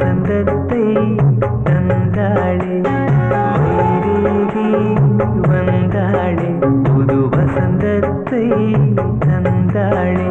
வசந்தத்தை தந்தாளே வைதேகி வந்தாளே புது வசந்தத்தை தந்தாளே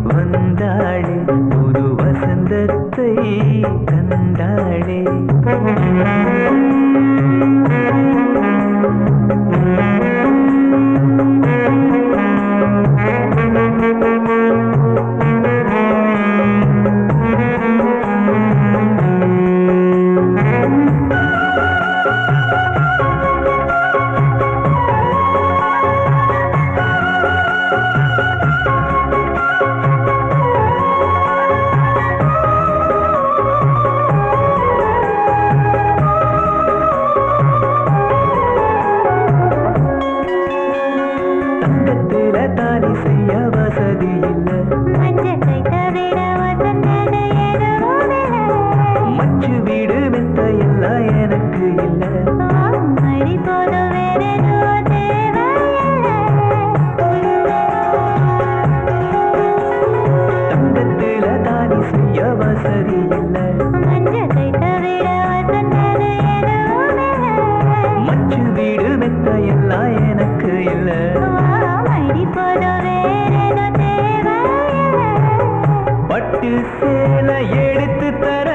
வந்தாளே புது வசந்தத்தை தந்தாளே தாலி செய்ய வசதி இல்ல மச்சு வீடு மெத்த எல்லாம் எனக்கு இல்ல தங்கத்தில தாலி செய்ய வசதி இல்ல மச்சு வீடு மெத்த எல்லாம் எனக்கு இல்ல பட்டு சேலை எடுத்து தர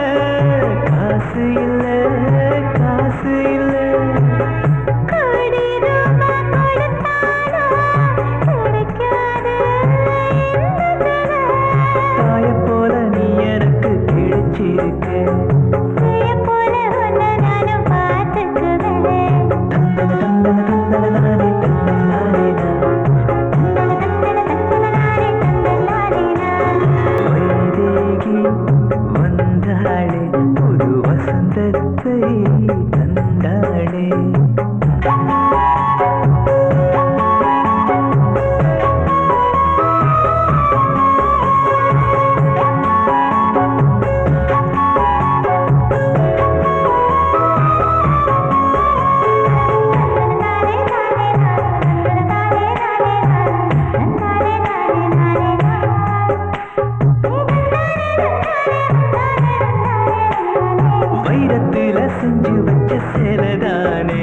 காசு இல்ல காசு இல்ல தாய போல நீ எனக்கு கிடைச்சிருக்க வந்தாளே புது வசந்தத்தை தந்தாளே வைரத்தில செஞ்சு வச்ச சேலதானே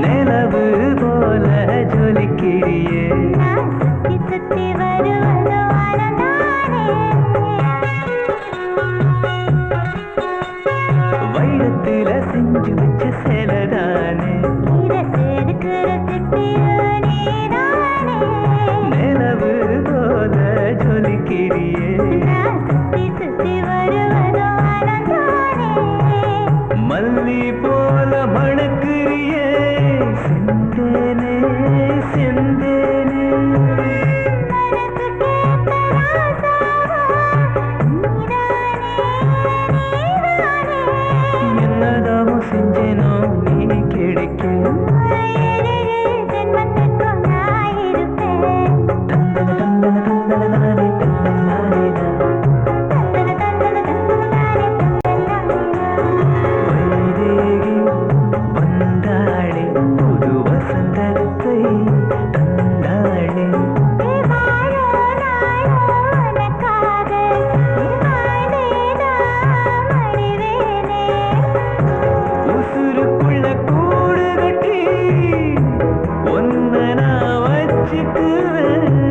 நிலவு போல ஜொலிக்கிறியே வைரத்தில செஞ்சு வச்ச சேலதானே நிலவு போல ஜொலிக்கிறியே மல்லி போல மணக்கிறியே செந்தேனே செந்தேனே என்னதாவும் செஞ்சேனோ நீ கிடைக்க கூடு கட்டி ஒன்ன நான் வச்சுக்குவேன்